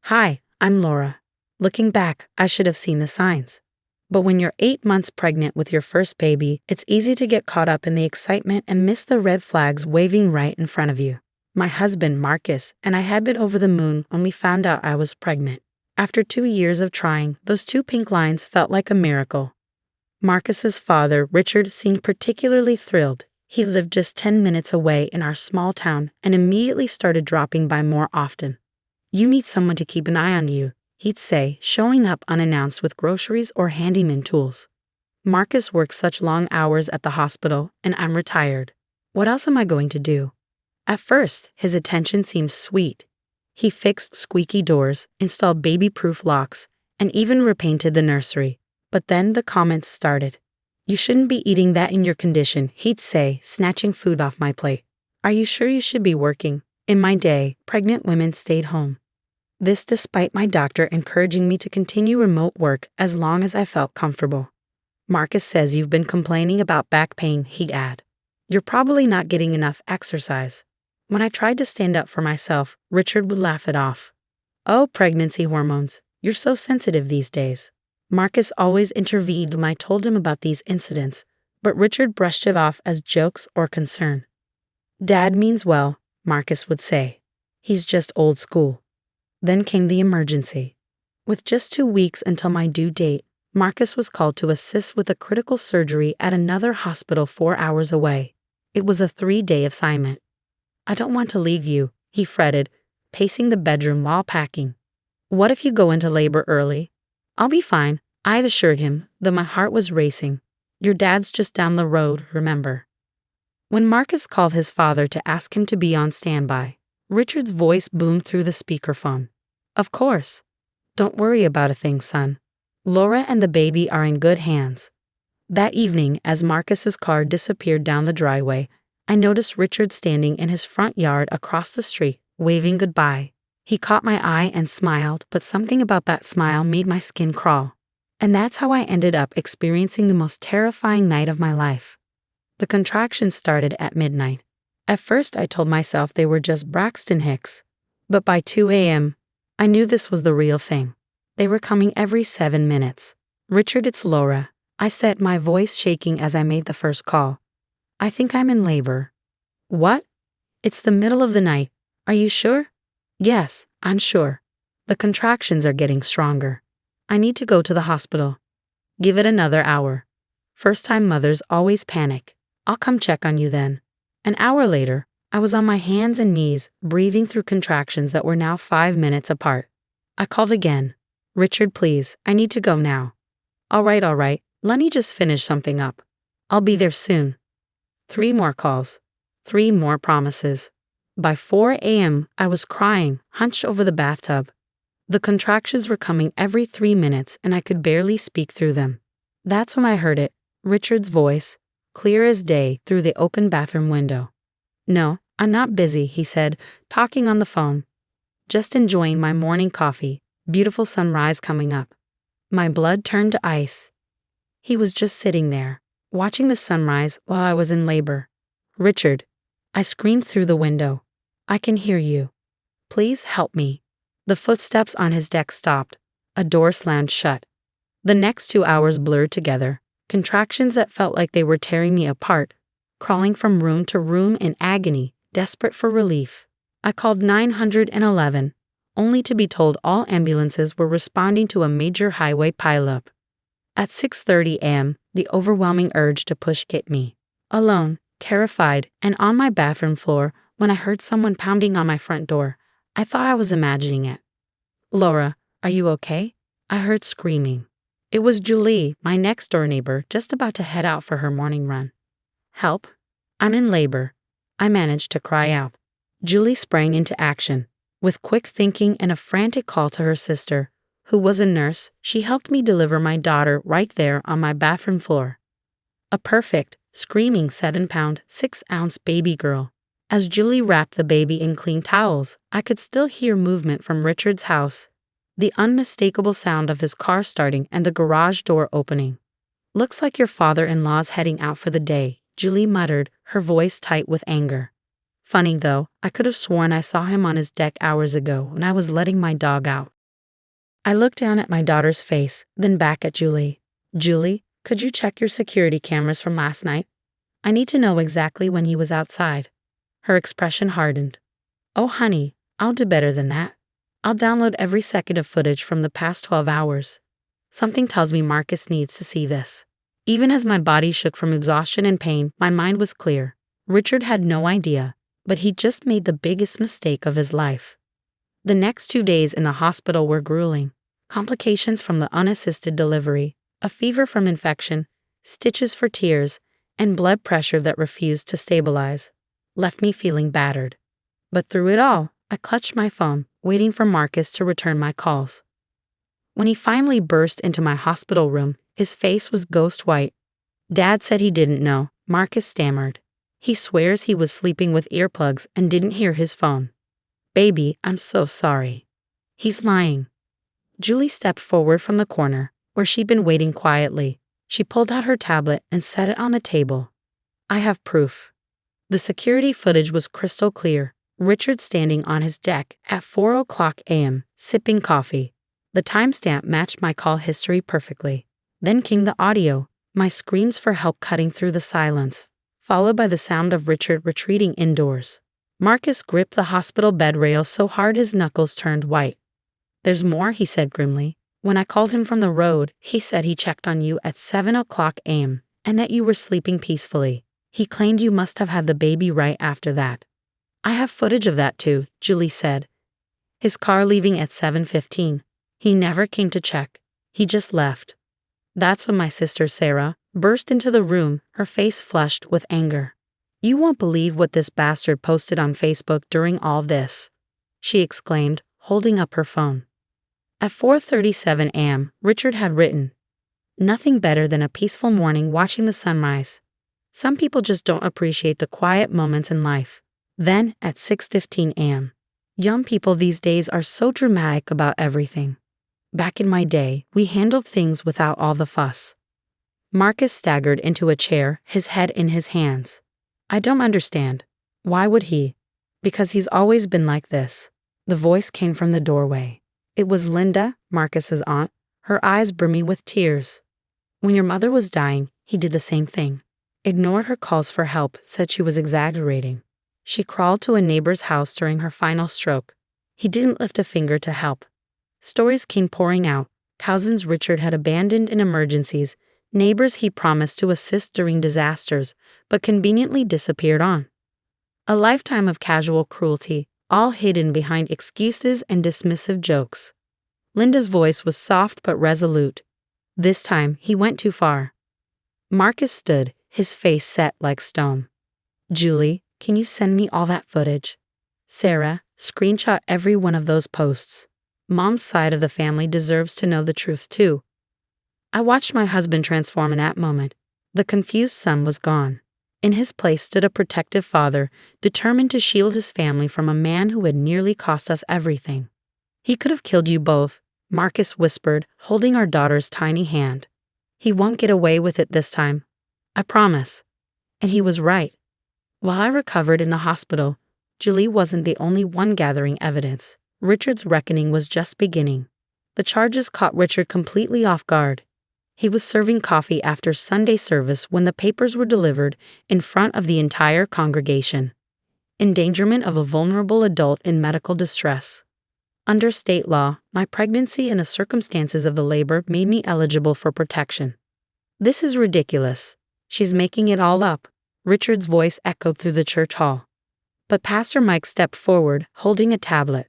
Hi, I'm Laura. Looking back, I should have seen the signs. But when you're 8 months pregnant with your first baby, it's easy to get caught up in the excitement and miss the red flags waving right in front of you. My husband, Marcus, and I had been over the moon when we found out I was pregnant. After 2 years of trying, those two pink lines felt like a miracle. Marcus's father, Richard, seemed particularly thrilled. He lived just 10 minutes away in our small town and immediately started dropping by more often. "You need someone to keep an eye on you," he'd say, showing up unannounced with groceries or handyman tools. "Marcus works such long hours at the hospital, and I'm retired. What else am I going to do?" At first, his attention seemed sweet. He fixed squeaky doors, installed baby-proof locks, and even repainted the nursery. But then the comments started. "You shouldn't be eating that in your condition," he'd say, snatching food off my plate. "Are you sure you should be working?" In my day, pregnant women stayed home. This despite my doctor encouraging me to continue remote work as long as I felt comfortable. "Marcus says you've been complaining about back pain," he'd add. "You're probably not getting enough exercise." When I tried to stand up for myself, Richard would laugh it off. "Oh, pregnancy hormones. You're so sensitive these days." Marcus always intervened when I told him about these incidents, but Richard brushed it off as jokes or concern. "Dad means well," Marcus would say. "He's just old school." Then came the emergency. With just 2 weeks until my due date, Marcus was called to assist with a critical surgery at another hospital 4 hours away. It was a 3-day assignment. "I don't want to leave you," he fretted, pacing the bedroom while packing. "What if you go into labor early?" "I'll be fine," I'd assured him, though my heart was racing. "Your dad's just down the road, remember." When Marcus called his father to ask him to be on standby, Richard's voice boomed through the speakerphone. "Of course. Don't worry about a thing, son. Laura and the baby are in good hands." That evening, as Marcus's car disappeared down the driveway, I noticed Richard standing in his front yard across the street, waving goodbye. He caught my eye and smiled, but something about that smile made my skin crawl. And that's how I ended up experiencing the most terrifying night of my life. The contractions started at midnight. At first, I told myself they were just Braxton Hicks. But by 2 a.m., I knew this was the real thing. They were coming every 7 minutes. "Richard, it's Laura," I said, my voice shaking as I made the first call. "I think I'm in labor." "What?" "It's the middle of the night. Are you sure?" "Yes, I'm sure. The contractions are getting stronger. I need to go to the hospital." "Give it another hour. First-time mothers always panic. I'll come check on you then." An hour later, I was on my hands and knees, breathing through contractions that were now 5 minutes apart. I called again. "Richard, please, I need to go now." All right, let me just finish something up. I'll be there soon." 3 more calls. 3 more promises. By 4 a.m., I was crying, hunched over the bathtub. The contractions were coming every 3 minutes, and I could barely speak through them. That's when I heard it, Richard's voice, clear as day through the open bathroom window. "No, I'm not busy," he said, talking on the phone. "Just enjoying my morning coffee. Beautiful sunrise coming up." My blood turned to ice. He was just sitting there, watching the sunrise while I was in labor. "Richard," I screamed through the window. "I can hear you. Please help me." The footsteps on his deck stopped. A door slammed shut. The next 2 hours blurred together, contractions that felt like they were tearing me apart, crawling from room to room in agony, desperate for relief. I called 911, only to be told all ambulances were responding to a major highway pileup. At 6:30 a.m., the overwhelming urge to push hit me. Alone, terrified, and on my bathroom floor when I heard someone pounding on my front door. I thought I was imagining it. "Laura, are you okay?" I heard screaming. It was Julie, my next-door neighbor, just about to head out for her morning run. "Help. I'm in labor," I managed to cry out. Julie sprang into action. With quick thinking and a frantic call to her sister, who was a nurse, she helped me deliver my daughter right there on my bathroom floor. A perfect, screaming 7-pound, 6-ounce baby girl. As Julie wrapped the baby in clean towels, I could still hear movement from Richard's house. The unmistakable sound of his car starting and the garage door opening. "Looks like your father-in-law's heading out for the day," Julie muttered, her voice tight with anger. Funny though, I could have sworn I saw him on his deck hours ago when I was letting my dog out. I looked down at my daughter's face, then back at Julie. Julie, could you check your security cameras from last night? I need to know exactly when he was outside. Her expression hardened. Oh, honey, I'll do better than that. I'll download every second of footage from the past 12 hours. Something tells me Marcus needs to see this. Even as my body shook from exhaustion and pain, my mind was clear. Richard had no idea, but he just made the biggest mistake of his life. The next 2 days in the hospital were grueling. Complications from the unassisted delivery, a fever from infection, stitches for tears, and blood pressure that refused to stabilize, left me feeling battered. But through it all, I clutched my phone, waiting for Marcus to return my calls. When he finally burst into my hospital room, his face was ghost white. Dad said he didn't know, Marcus stammered. He swears he was sleeping with earplugs and didn't hear his phone. Baby, I'm so sorry. He's lying. Julie stepped forward from the corner, where she'd been waiting quietly. She pulled out her tablet and set it on the table. I have proof. The security footage was crystal clear. Richard standing on his deck at 4:00 a.m., sipping coffee. The timestamp matched my call history perfectly. Then came the audio, my screams for help cutting through the silence, followed by the sound of Richard retreating indoors. Marcus gripped the hospital bed rail so hard his knuckles turned white. There's more, he said grimly. When I called him from the road, he said he checked on you at 7:00 a.m. and that you were sleeping peacefully. He claimed you must have had the baby right after that. I have footage of that too, Julie said. His car leaving at 7:15. He never came to check. He just left. That's when my sister Sarah burst into the room, her face flushed with anger. You won't believe what this bastard posted on Facebook during all this, she exclaimed, holding up her phone. At 4:37 a.m., Richard had written, nothing better than a peaceful morning watching the sunrise. Some people just don't appreciate the quiet moments in life. Then, at 6:15 a.m., young people these days are so dramatic about everything. Back in my day, we handled things without all the fuss. Marcus staggered into a chair, his head in his hands. I don't understand. Why would he? Because he's always been like this. The voice came from the doorway. It was Linda, Marcus's aunt, her eyes brimming with tears. When your mother was dying, he did the same thing. Ignored her calls for help, said she was exaggerating. She crawled to a neighbor's house during her final stroke. He didn't lift a finger to help. Stories came pouring out. Cousins Richard had abandoned in emergencies, neighbors he promised to assist during disasters, but conveniently disappeared on. A lifetime of casual cruelty, all hidden behind excuses and dismissive jokes. Linda's voice was soft but resolute. This time, he went too far. Marcus stood, his face set like stone. Julie, can you send me all that footage? Sarah, screenshot every one of those posts. Mom's side of the family deserves to know the truth too. I watched my husband transform in that moment. The confused son was gone. In his place stood a protective father, determined to shield his family from a man who had nearly cost us everything. He could have killed you both, Marcus whispered, holding our daughter's tiny hand. He won't get away with it this time. I promise. And he was right. While I recovered in the hospital, Julie wasn't the only one gathering evidence. Richard's reckoning was just beginning. The charges caught Richard completely off guard. He was serving coffee after Sunday service when the papers were delivered in front of the entire congregation. Endangerment of a vulnerable adult in medical distress. Under state law, my pregnancy and the circumstances of the labor made me eligible for protection. This is ridiculous. She's making it all up. Richard's voice echoed through the church hall. But Pastor Mike stepped forward, holding a tablet.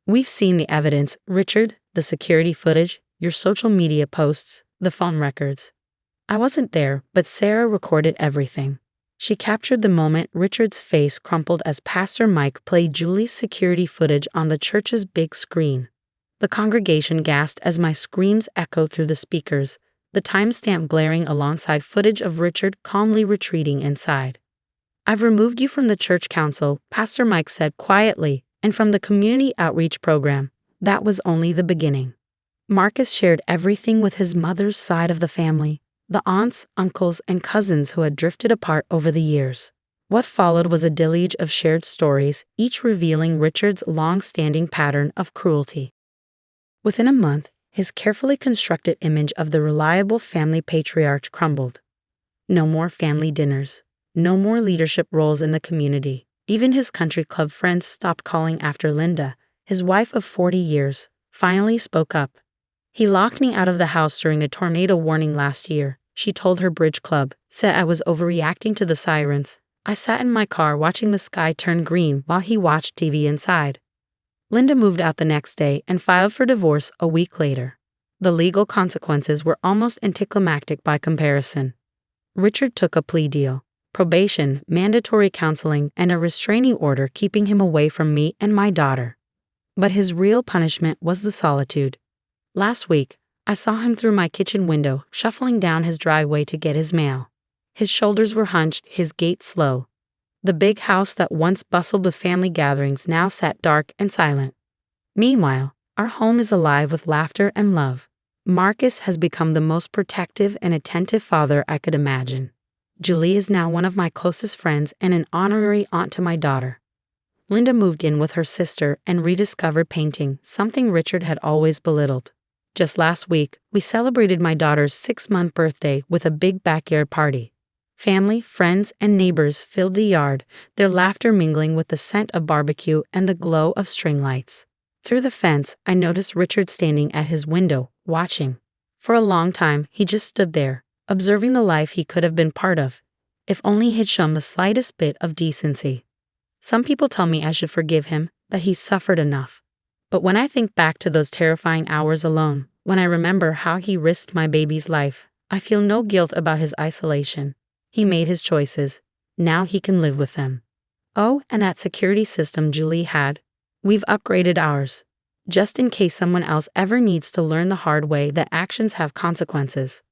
We've seen the evidence, Richard, the security footage, your social media posts, the phone records. I wasn't there, but Sarah recorded everything. She captured the moment Richard's face crumpled as Pastor Mike played Julie's security footage on the church's big screen. The congregation gasped as my screams echoed through the speakers, the timestamp glaring alongside footage of Richard calmly retreating inside. I've removed you from the church council, Pastor Mike said quietly, and from the community outreach program. That was only the beginning. Marcus shared everything with his mother's side of the family, the aunts, uncles, and cousins who had drifted apart over the years. What followed was a deluge of shared stories, each revealing Richard's long-standing pattern of cruelty. Within a month, His carefully constructed image of the reliable family patriarch crumbled. No more family dinners. No more leadership roles in the community. Even his country club friends stopped calling after Linda, his wife of 40 years, finally spoke up. He locked me out of the house during a tornado warning last year, she told her bridge club, said I was overreacting to the sirens. I sat in my car watching the sky turn green while he watched TV inside. Linda moved out the next day and filed for divorce a week later. The legal consequences were almost anticlimactic by comparison. Richard took a plea deal, probation, mandatory counseling, and a restraining order keeping him away from me and my daughter. But his real punishment was the solitude. Last week, I saw him through my kitchen window, shuffling down his driveway to get his mail. His shoulders were hunched, his gait slow. The big house that once bustled with family gatherings now sat dark and silent. Meanwhile, our home is alive with laughter and love. Marcus has become the most protective and attentive father I could imagine. Julie is now one of my closest friends and an honorary aunt to my daughter. Linda moved in with her sister and rediscovered painting, something Richard had always belittled. Just last week, we celebrated my daughter's 6-month birthday with a big backyard party. Family, friends, and neighbors filled the yard, their laughter mingling with the scent of barbecue and the glow of string lights. Through the fence, I noticed Richard standing at his window, watching. For a long time, he just stood there, observing the life he could have been part of, if only he'd shown the slightest bit of decency. Some people tell me I should forgive him, that he's suffered enough. But when I think back to those terrifying hours alone, when I remember how he risked my baby's life, I feel no guilt about his isolation. He made his choices. Now he can live with them. Oh, and that security system Julie had. We've upgraded ours. Just in case someone else ever needs to learn the hard way that actions have consequences.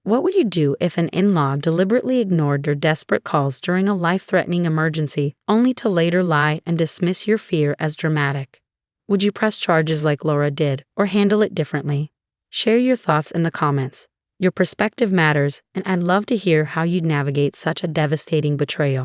What would you do if an in-law deliberately ignored your desperate calls during a life-threatening emergency, only to later lie and dismiss your fear as dramatic? Would you press charges like Laura did, or handle it differently? Share your thoughts in the comments. Your perspective matters, and I'd love to hear how you'd navigate such a devastating betrayal.